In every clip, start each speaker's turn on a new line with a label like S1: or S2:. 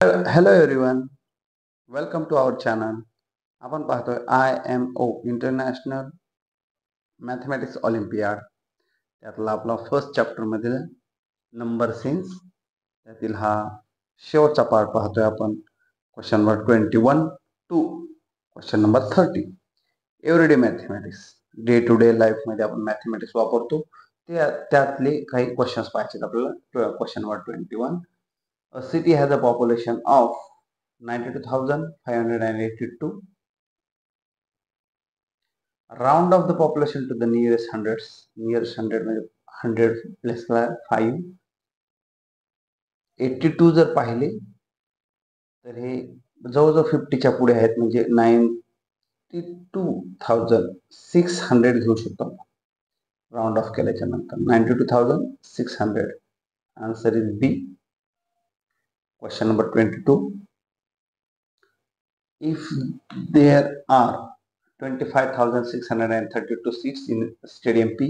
S1: Hello everyone, welcome to our channel. आपण पाहतोय IMO international mathematics olympiad. त्यातला आपला फर्स्ट चॅप्टर मधील नंबर सेन्स त्यातील हा शेवटचा पार्ट पाहतोय आपण. Question number 21 to question number 30. Everyday mathematics, day to day life मध्ये आपण मॅथमॅटिक्स वापरतो त्यातले काही क्वेश्चन्स पाहायचे आपल्याला. Question number 21. A city has a population of 92,582. Round of the population to the nearest hundreds. Nearest hundred म्हणजे 100 plus 5. 82 जर पाहिले तर हे जवळजवळ 50च्या पुढे आहेत, म्हणजे 92,600 घेऊ शकतो. राउंड ऑफ केल्याच्या नंतर 92,600. Answer is B. Question number 22. If there are 25,632 seats in Stadium P,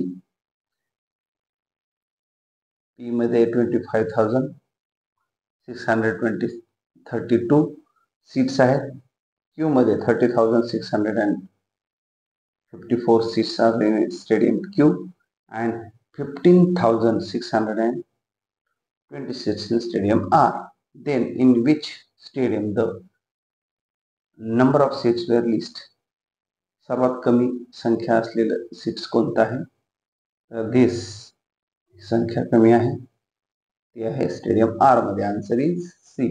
S1: P मध्ये 25,632 seats आहेत. Q मध्ये 30,654 seats are in Stadium Q and 15,620 seats in Stadium R. Then in which stadium the number of seats were least? सर्वात कमी संख्या असलेलं seats कोणतं आहे? तर दिस संख्या कमी आहे ती आहे स्टेडियम आर मध्ये. Answer is C.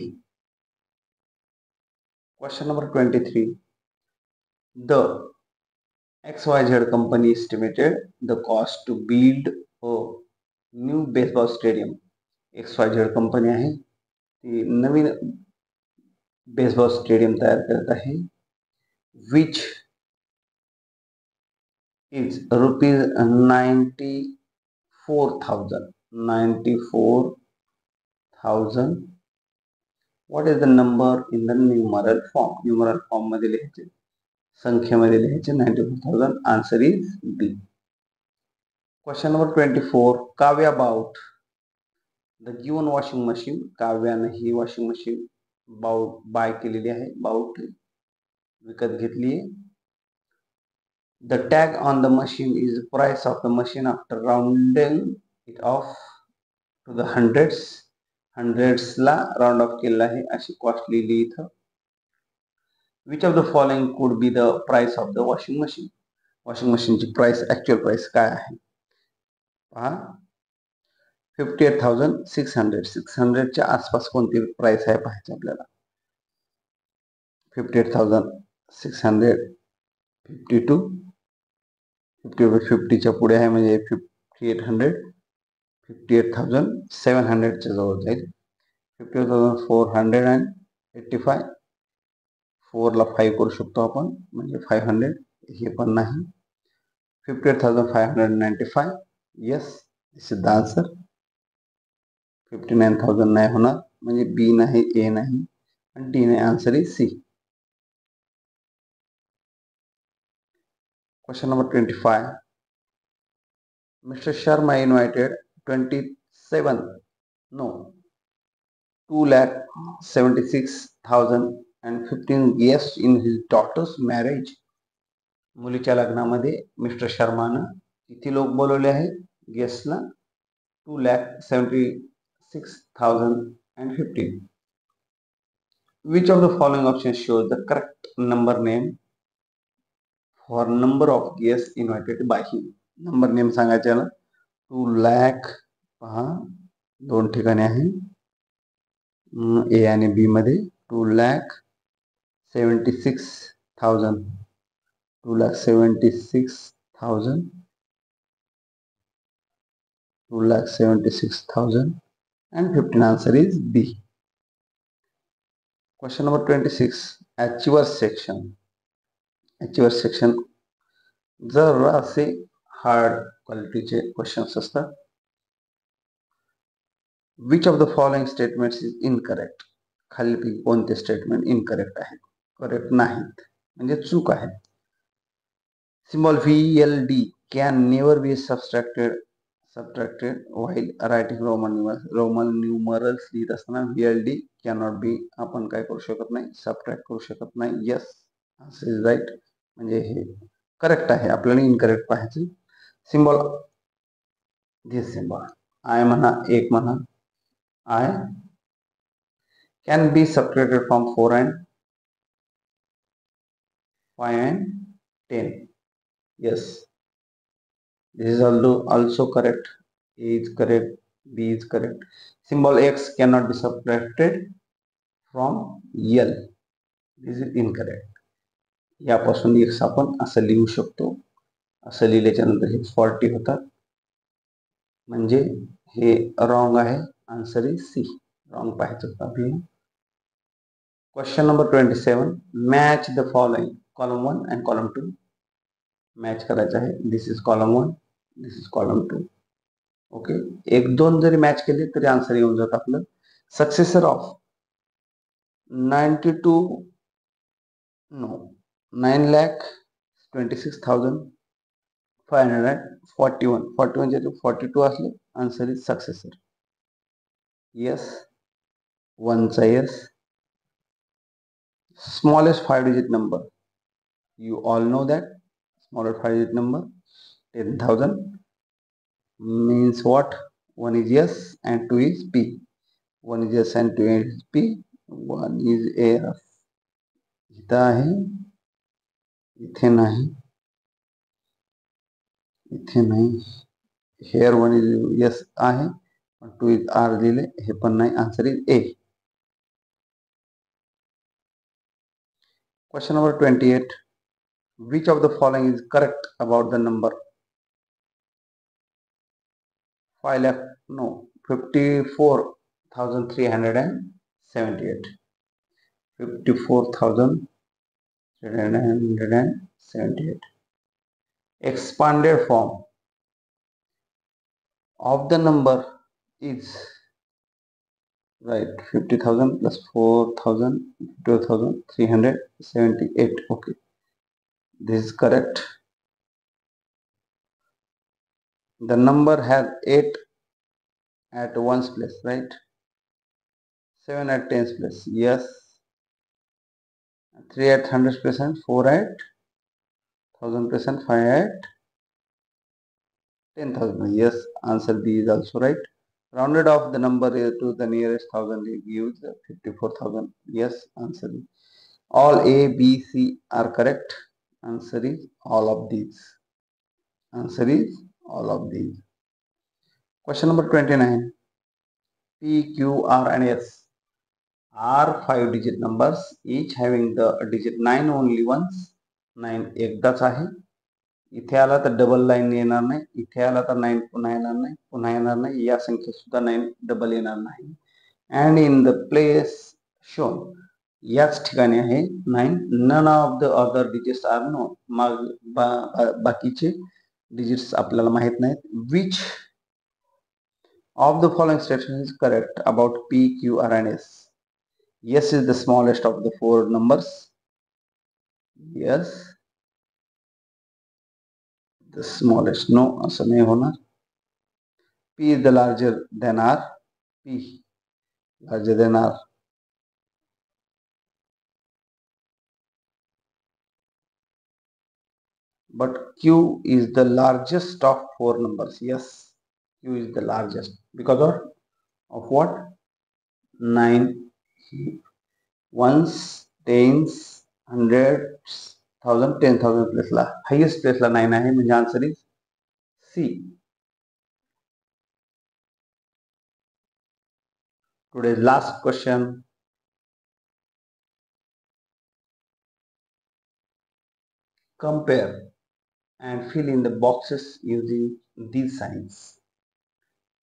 S1: Question number 23. The XYZ company estimated the cost to build a new baseball stadium. XYZ company आहे ती नवीन बेसबॉल स्टेडियम तयार करत आहे. विच is rupees 94,000. What is the number in the numeral form? Numeral form मध्ये लिहायचे, संख्येमध्ये लिहायचे 94,000. Answer is B. Question number 24. Kavya bought the given washing machine. काव्याने ही वॉशिंग मशीन बाय केलेली आहे, बाउट विकत घेतली आहे. The tag on the machine is the price of the machine after rounding it off to the hundreds. Hundreds ला round off केलेला आहे अशी कॉस्ट लिहिली इथं. Which of the following could be the price of the washing machine? Washing मशीनची price, actual price काय आहे पहा. 58,600. 600च्या आसपास कोणती प्राइस आहे पाहायचं आपल्याला. 58,600, 52, 50च्या पुढे आहे म्हणजे 5800. 58,700च्या जवळ जाईल. 58,485. 4 ला 5 करू शकतो आपण म्हणजे 500. हे पण नाही. 58,595. Yes, this is the answer. 59,000 नाही होणार म्हणजे बी नाही, ए नाही आणि डी नाही. Answer is C. Question number 25. Mr. Sharma invited 2,76,015 guests in his daughter's marriage. मुलीच्या लग्नामध्ये मिस्टर शर्मानं किती लोक बोलवले आहेत गेस्टला? 2,76,015. Which of the following options shows the correct number name for number of guests invited by him? Number name सांगायचे ना. 2 लाख पहा दोन ठिकाणी आहे, ए आणि बी मध्ये. 2,76,000, 2,76,000, 2,76,000 and 15. Answer is B. Question number 26. Achievers section. Achievers section जरा असे हार्ड क्वालिटीचे क्वेश्चन्स असतात. Which of the following statements is incorrect. खालीलपैकी कोणते स्टेटमेंट इनकरेक्ट आहेत, करेक्ट नाहीत म्हणजे चूक आहेत. Symbol VLD can never be substracted subtracted while writing Roman numerals लिहित असताना VLD कॅनॉट बी आपण काय करू शकत नाही, सबट्रॅक्ट करू शकत नाही. यस, असं इज राईट. म्हणजे हे करेक्ट आहे, आपल्याला इनकरेक्ट पाहायचं. सिम्बॉल, दिस सिम्बॉल आय म्हणा, एक म्हणा, आय can be subtracted from 4 and 5 and 10. Yes, this is also correct. A is correct, B is correct. Symbol X cannot be subtracted from L. This is incorrect. यापासून X आपण असं लिहू शकतो. असं लिहिल्याच्या नंतर हे 40 होतात, म्हणजे हे रॉंग आहे. Answer is C. रॉंग पाहायचं होतं आपल्याला. Question number 27. Match the following. Column 1 and column 2. Match करायचं आहे. This is column 1, this is column 2. Okay, एक दोन जरी मॅच केले तरी आन्सर येऊन जात आपलं. Successor of 9,26,541. 41 जे 42 असले, आन्सर इज सक्सेसर. यस, 1चा yes. Smallest 5 digit number, you all know that smallest 5 digit number 10,000 means what? 1 is yes and 2 is P. 1 is yes and 2 is P. 1 is A. इथं आहे, इथे नाही, इथे नाही. Hair 1 is yes आहे, 2 is R लिहिले, हे पण नाही. Answer is A. Question number 28. Which of the following is correct about the number 5 lakh? No, 54,378. 54,378. Expanded form of the number is right 50,000 plus 4,000, 52,378. Okay, this is correct. The number has 8 at 1's place, right? 7 at 10's place, yes. 3 at 100's place and 4 at 1000 place and 5 at 10,000. Yes, answer B is also right. Rounded off the number to the nearest 1000 gives 54,000. Yes, answer is all A, B, C are correct. Answer is all of these. Answer is all of these. Question number 29. P, Q, R and S are 5 digit numbers, each having the digit 9 only once. 9 एकदाच आहे. इथे आला तर double line येणार नाही, इथे आला तर 9 पुन्हा येणार नाही, पुन्हा येणार नाही. या संख्येत सुद्धा 9 डबल येणार नाही. And in the place shown, याच ठिकाणी आहे 9. None of the other digits are no, बाकीचे डिजिट्स आपल्याला माहित नाहीत. विच of the following statement is correct about P, Q, R and S? Yes is the smallest of the 4 numbers. Yes, the smallest. No, असं नाही होणार. P is the larger than R. P larger than R. But Q is the largest of 4 numbers. Yes, Q is the largest because of what? 9, 1s, 10s, 100s, 1000, 10,000 प्लेसला highest प्लेसला 9 आहे, म्हणजे answer is C. Today's last question. Compare and fill in the boxes using these signs: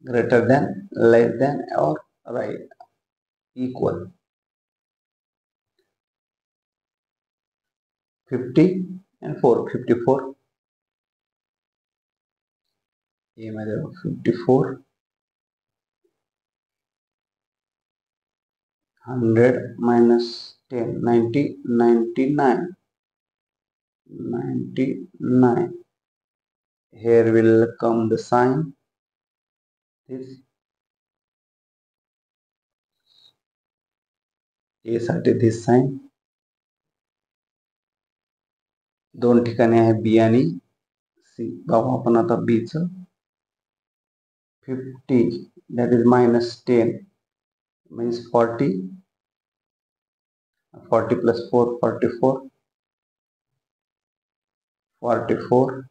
S1: greater than, less than, or right equal. 50 and 4. 54. ये मध्ये 54. 100 minus 10. 90. 99. 99. Here will come the sign this A साठी this sign. दोन ठिकाणी आहे B आणि C. बघू आपण आता B चं. 50 that is minus 10 means 40. 40 plus 4 44. 44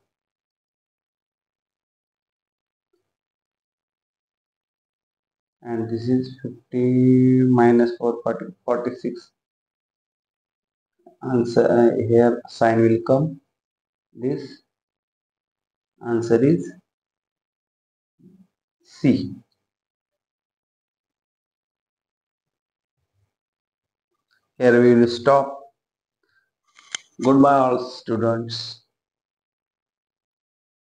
S1: and this is 50 minus 4 40 46. Answer here sign will come. This answer is C. Here we will stop. Goodbye all students.